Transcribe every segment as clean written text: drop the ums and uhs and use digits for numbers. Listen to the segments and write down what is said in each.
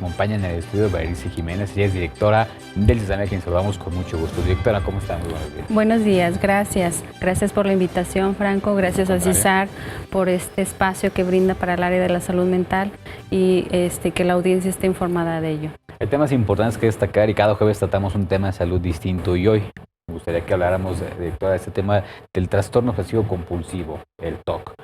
acompaña en el estudio Berenice Jiménez. Ella es directora del CESAME, a quien saludamos con mucho gusto. Directora, ¿cómo está? Muy buenos días. Buenos días, gracias. Gracias por la invitación, Franco. Gracias a CISAR por este espacio que brinda para el área de la salud mental y que la audiencia esté informada de ello. El tema es importante que destacar y cada jueves tratamos un tema de salud distinto y hoy me gustaría que habláramos, directora, de este tema del trastorno obsesivo compulsivo, el TOC.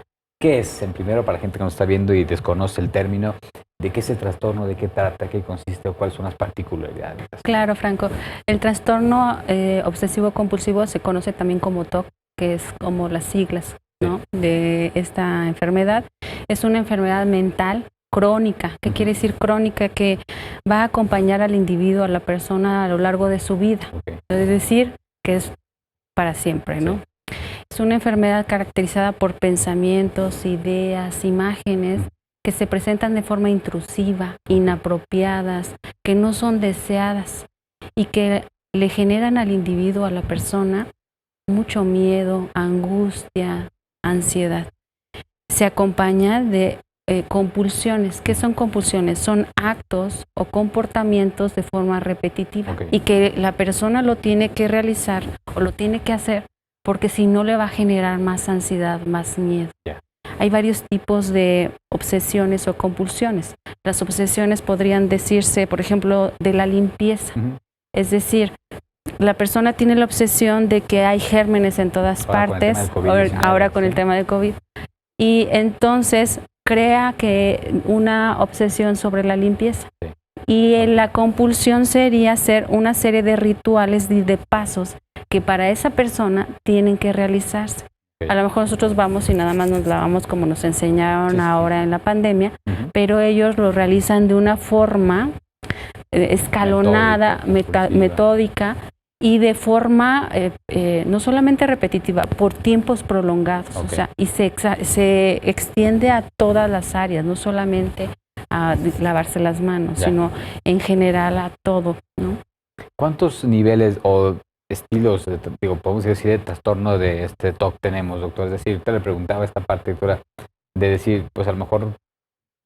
¿Qué es? En primero, para la gente que nos está viendo y desconoce el término, ¿de qué es el trastorno? ¿De qué trata? ¿Qué consiste? ¿O cuáles son las particularidades? Claro, Franco. El trastorno obsesivo compulsivo se conoce también como TOC, que es como las siglas, ¿no?, de esta enfermedad. Es una enfermedad mental crónica. ¿Qué quiere decir crónica? Que va a acompañar al individuo, a la persona a lo largo de su vida. Es decir, que es para siempre, ¿no? Es una enfermedad caracterizada por pensamientos, ideas, imágenes que se presentan de forma intrusiva, inapropiadas, que no son deseadas y que le generan al individuo, a la persona, mucho miedo, angustia, ansiedad. Se acompaña de compulsiones. ¿Qué son compulsiones? Son actos o comportamientos de forma repetitiva y que la persona lo tiene que realizar o lo tiene que hacer porque si no le va a generar más ansiedad, más miedo. Hay varios tipos de obsesiones o compulsiones. Las obsesiones podrían decirse, por ejemplo, de la limpieza. Es decir, la persona tiene la obsesión de que hay gérmenes en todas partes, ahora con el tema del COVID, y entonces crea que una obsesión sobre la limpieza. Y la compulsión sería hacer una serie de rituales y de pasos que para esa persona tienen que realizarse. A lo mejor nosotros vamos y nada más nos lavamos como nos enseñaron ahora en la pandemia, pero ellos lo realizan de una forma escalonada, metódica y de forma no solamente repetitiva, por tiempos prolongados. O sea, y se extiende a todas las áreas, no solamente a lavarse las manos, sino en general a todo, ¿no? ¿Cuántos niveles o estilos, podemos decir, de trastorno de este TOC tenemos, doctor? Es decir, te le preguntaba esta parte, doctora, de decir, pues a lo mejor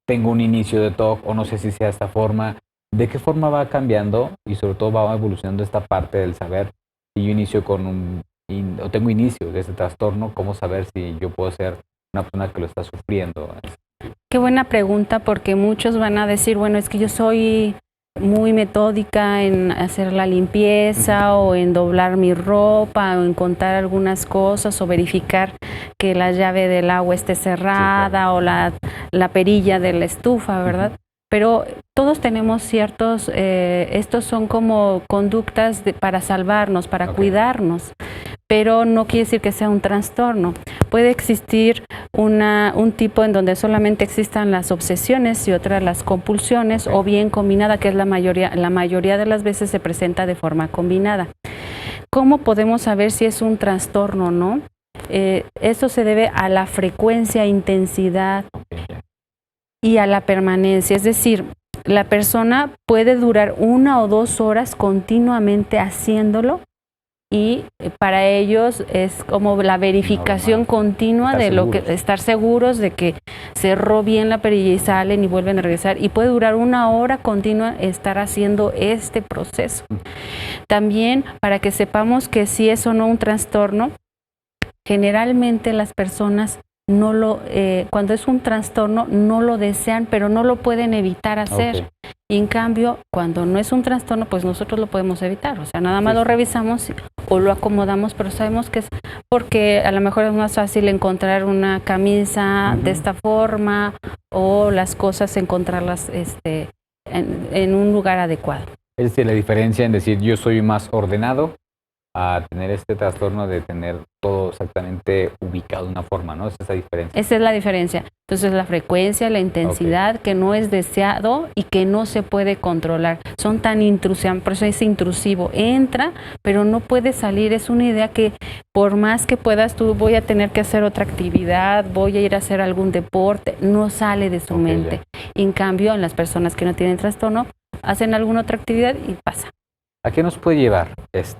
tengo un inicio de TOC o no sé si sea esta forma. ¿De qué forma va cambiando y sobre todo va evolucionando esta parte del saber si yo inicio con o tengo inicio de este trastorno? ¿Cómo saber si yo puedo ser una persona que lo está sufriendo? Qué buena pregunta, porque muchos van a decir, bueno, es que yo soy muy metódica en hacer la limpieza o en doblar mi ropa o en contar algunas cosas o verificar que la llave del agua esté cerrada o la perilla de la estufa, ¿verdad? Pero todos tenemos ciertos, estos son como conductas para salvarnos, para cuidarnos, pero no quiere decir que sea un trastorno. Puede existir un tipo en donde solamente existan las obsesiones y otras las compulsiones, o bien combinada, que es la mayoría de las veces se presenta de forma combinada. ¿Cómo podemos saber si es un trastorno o no? Esto se debe a la frecuencia, intensidad y a la permanencia. Es decir, la persona puede durar 1 o 2 horas continuamente haciéndolo y para ellos es como la verificación continua de lo que estar seguros de que cerró bien la perilla y salen y vuelven a regresar, y puede durar 1 hora continua estar haciendo este proceso. También, para que sepamos que si es o no un trastorno, generalmente las personas cuando es un trastorno no lo desean, pero no lo pueden evitar hacer. Y en cambio, cuando no es un trastorno, pues nosotros lo podemos evitar. O sea, nada más lo revisamos o lo acomodamos, pero sabemos que es porque a lo mejor es más fácil encontrar una camisa de esta forma o las cosas encontrarlas en un lugar adecuado. Es decir, la diferencia en decir yo soy más ordenado a tener este trastorno de tener todo exactamente ubicado de una forma, ¿no? Esa es la diferencia. Esa es la diferencia. Entonces, la frecuencia, la intensidad, que no es deseado y que no se puede controlar. Son tan intrusivos, por eso es intrusivo. Entra, pero no puede salir. Es una idea que por más que puedas, tú voy a tener que hacer otra actividad, voy a ir a hacer algún deporte, no sale de su mente. En cambio, en las personas que no tienen trastorno, hacen alguna otra actividad y pasa. ¿A qué nos puede llevar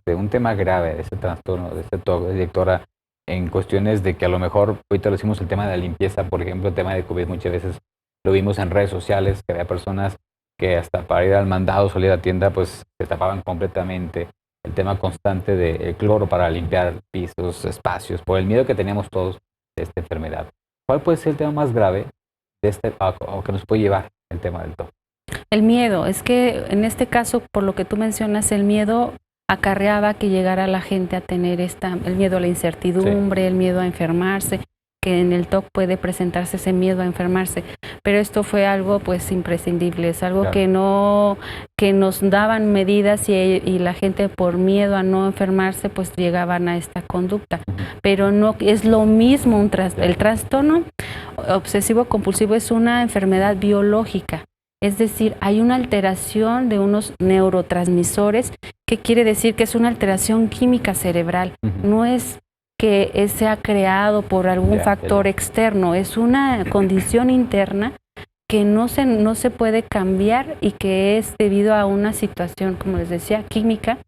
un tema grave de ese trastorno, de este TOC, directora, en cuestiones de que a lo mejor, ahorita lo decimos el tema de la limpieza, por ejemplo, el tema de COVID, muchas veces lo vimos en redes sociales, que había personas que hasta para ir al mandado, salir a la tienda, pues se tapaban completamente. El tema constante del cloro para limpiar pisos, espacios, por el miedo que teníamos todos de esta enfermedad. ¿Cuál puede ser el tema más grave de o que nos puede llevar el tema del TOC? El miedo, es que en este caso, por lo que tú mencionas, el miedo acarreaba que llegara la gente a tener el miedo a la incertidumbre, el miedo a enfermarse, que en el TOC puede presentarse ese miedo a enfermarse, pero esto fue algo pues imprescindible, es algo que nos daban medidas y la gente por miedo a no enfermarse pues llegaban a esta conducta, pero no es lo mismo el trastorno obsesivo compulsivo es una enfermedad biológica. Es decir, hay una alteración de unos neurotransmisores, que quiere decir que es una alteración química cerebral. No es que sea creado por algún factor externo, es una condición interna que no se puede cambiar y que es debido a una situación, como les decía, química,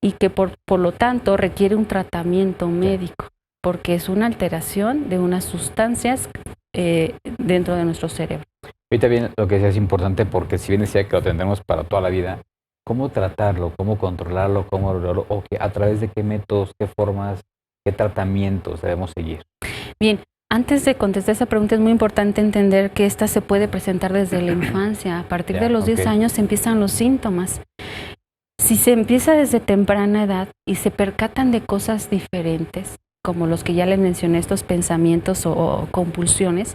y que por lo tanto requiere un tratamiento médico, porque es una alteración de unas sustancias dentro de nuestro cerebro. Ahorita bien lo que decía es importante porque si bien decía que lo tendremos para toda la vida, ¿cómo tratarlo? ¿Cómo controlarlo? ¿Cómo lograrlo? ¿O a través de qué métodos, qué formas, qué tratamientos debemos seguir? Bien, antes de contestar esa pregunta es muy importante entender que esta se puede presentar desde la infancia. A partir de los 10 años empiezan los síntomas. Si se empieza desde temprana edad y se percatan de cosas diferentes, como los que ya les mencioné, estos pensamientos o compulsiones,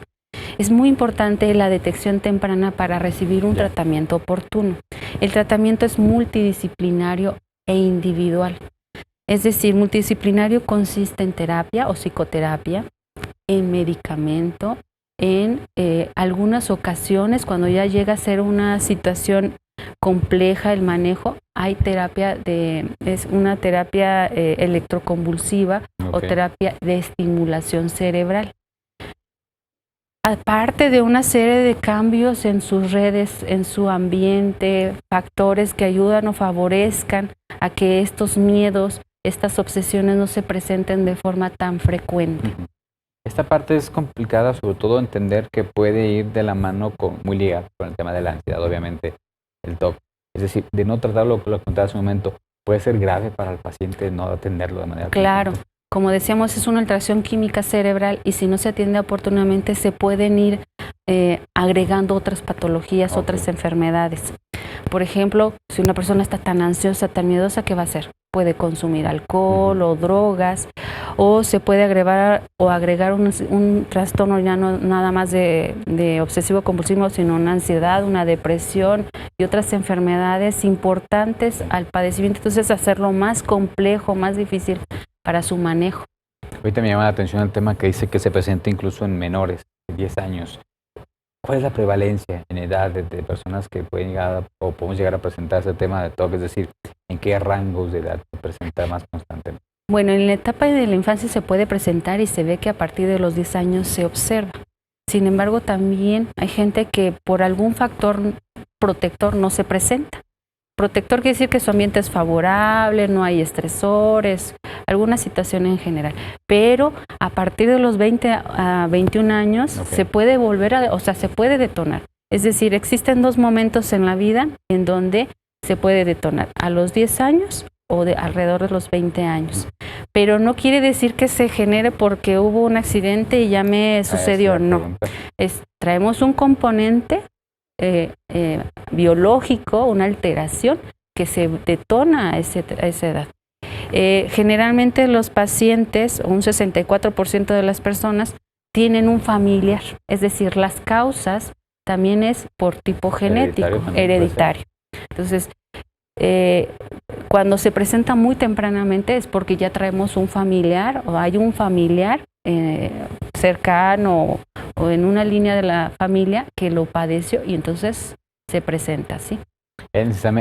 es muy importante la detección temprana para recibir un tratamiento oportuno. El tratamiento es multidisciplinario e individual. Es decir, multidisciplinario consiste en terapia o psicoterapia, en medicamento, en algunas ocasiones cuando ya llega a ser una situación compleja el manejo, hay es una terapia electroconvulsiva o terapia de estimulación cerebral. Aparte de una serie de cambios en sus redes, en su ambiente, factores que ayudan o favorezcan a que estos miedos, estas obsesiones no se presenten de forma tan frecuente. Esta parte es complicada, sobre todo entender que puede ir de la mano muy ligada con el tema de la ansiedad, obviamente, el TOC. Es decir, de no tratarlo, lo que contaba hace un momento, puede ser grave para el paciente no atenderlo de manera claro. Como decíamos, es una alteración química cerebral y si no se atiende oportunamente se pueden ir agregando otras patologías, otras enfermedades. Por ejemplo, si una persona está tan ansiosa, tan miedosa, ¿qué va a hacer? Puede consumir alcohol o drogas, o se puede agregar un trastorno ya no nada más de obsesivo compulsivo, sino una ansiedad, una depresión y otras enfermedades importantes al padecimiento. Entonces, hacerlo más complejo, más difícil para su manejo. Ahorita me llama la atención el tema que dice que se presenta incluso en menores de 10 años. ¿Cuál es la prevalencia en edad de personas que pueden llegar o podemos llegar a presentar ese tema de TOC? Es decir, ¿en qué rangos de edad se presenta más constantemente? Bueno, en la etapa de la infancia se puede presentar y se ve que a partir de los 10 años se observa. Sin embargo, también hay gente que por algún factor protector no se presenta. Protector quiere decir que su ambiente es favorable, no hay estresores, alguna situación en general. Pero a partir de los 20 a 21 años se puede se puede detonar. Es decir, existen dos momentos en la vida en donde se puede detonar, a los 10 años o alrededor de los 20 años. Pero no quiere decir que se genere porque hubo un accidente y ya me sucedió, no. Traemos un componente biológico, una alteración que se detona a esa edad. Generalmente los pacientes, un 64% de las personas, tienen un familiar, es decir, las causas también es por tipo genético, hereditario. Entonces, cuando se presenta muy tempranamente es porque ya traemos un familiar o hay un familiar cercano o en una línea de la familia que lo padeció y entonces se presenta, ¿sí?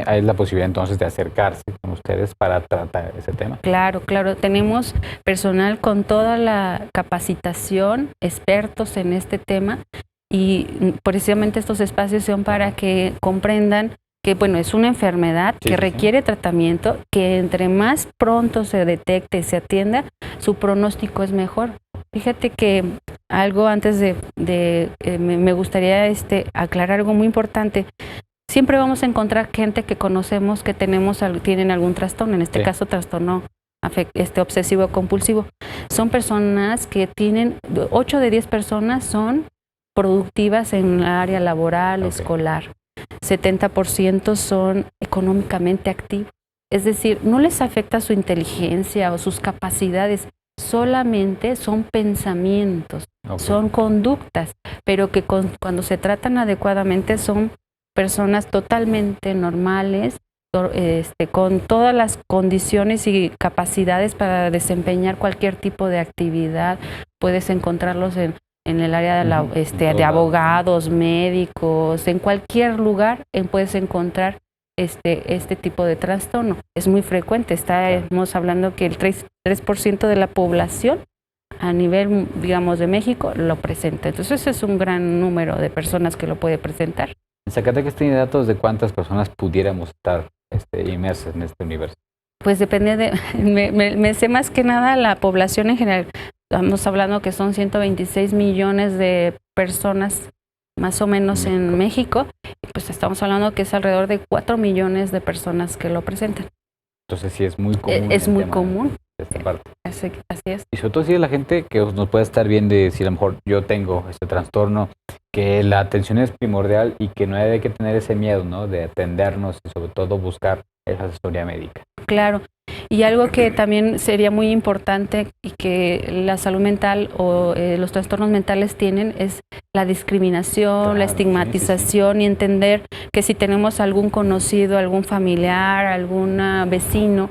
Hay la posibilidad entonces de acercarse con ustedes para tratar ese tema. Claro, claro. Tenemos personal con toda la capacitación, expertos en este tema y precisamente estos espacios son para que comprendan que bueno, es una enfermedad que requiere tratamiento, que entre más pronto se detecte y se atienda, su pronóstico es mejor. Fíjate que algo antes me gustaría aclarar algo muy importante. siempre vamos a encontrar gente que conocemos que tienen algún trastorno, en este Sí. caso trastorno obsesivo compulsivo. Son personas que tienen, 8 de 10 personas son productivas en el área laboral, escolar. 70% son económicamente activos. Es decir, no les afecta su inteligencia o sus capacidades, solamente son pensamientos, son conductas, pero que cuando se tratan adecuadamente son personas totalmente normales, con todas las condiciones y capacidades para desempeñar cualquier tipo de actividad. Puedes encontrarlos en el área de abogados, médicos, en cualquier lugar puedes encontrar este tipo de trastorno. Es muy frecuente, estamos hablando que el 3% de la población a nivel, digamos, de México lo presenta. Entonces ese es un gran número de personas que lo puede presentar. ¿En Zacatecas tiene datos de cuántas personas pudiéramos estar inmersas en este universo? Pues depende me sé más que nada la población en general. Estamos hablando que son 126 millones de personas más o menos en México. Pues estamos hablando que es alrededor de 4 millones de personas que lo presentan. Entonces sí es muy común. Es muy común. Esta parte. Así es. Y sobre todo si es la gente que nos puede estar viendo y decir, a lo mejor yo tengo este trastorno, que la atención es primordial y que no hay que tener ese miedo, ¿no? De atendernos y sobre todo buscar esa asesoría médica. Claro. Y algo que también sería muy importante y que la salud mental o los trastornos mentales tienen es la discriminación, la estigmatización y entender que si tenemos algún conocido, algún familiar, algún vecino,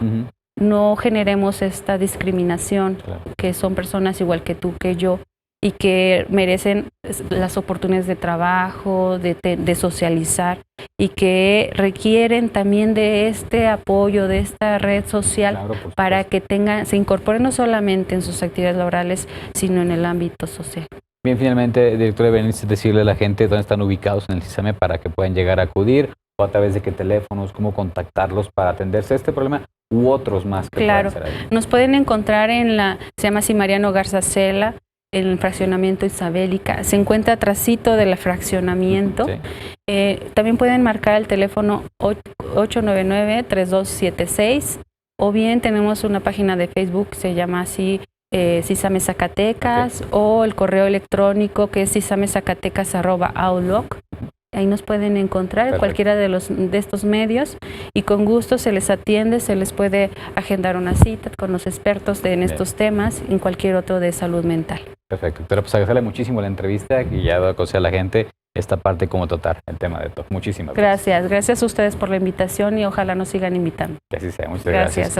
no generemos esta discriminación, que son personas igual que tú, que yo, y que merecen las oportunidades de trabajo, de socializar, y que requieren también de este apoyo, de esta red social, para que se incorporen no solamente en sus actividades laborales, sino en el ámbito social. Bien, finalmente, directora Berenice, decirle a la gente dónde están ubicados en el CISAME para que puedan llegar a acudir, o a través de qué teléfonos, cómo contactarlos para atenderse a este problema u otros más que puedan ser ahí. Nos pueden encontrar se llama así Mariano Garza Cela, en el fraccionamiento Isabélica. Se encuentra atrasito del fraccionamiento. También pueden marcar el teléfono 899-3276, o bien tenemos una página de Facebook, se llama así CISAME Zacatecas, o el correo electrónico que es cisamezacatecas@outlook. Ahí nos pueden encontrar cualquiera de estos medios, y con gusto se les atiende, se les puede agendar una cita con los expertos en estos temas, en cualquier otro de salud mental. Perfecto, pero pues agradecerle muchísimo la entrevista y ya doy a conocer a la gente esta parte cómo tratar el tema de TOC. Muchísimas gracias. Gracias a ustedes por la invitación y ojalá nos sigan invitando. Que así sea, muchas gracias.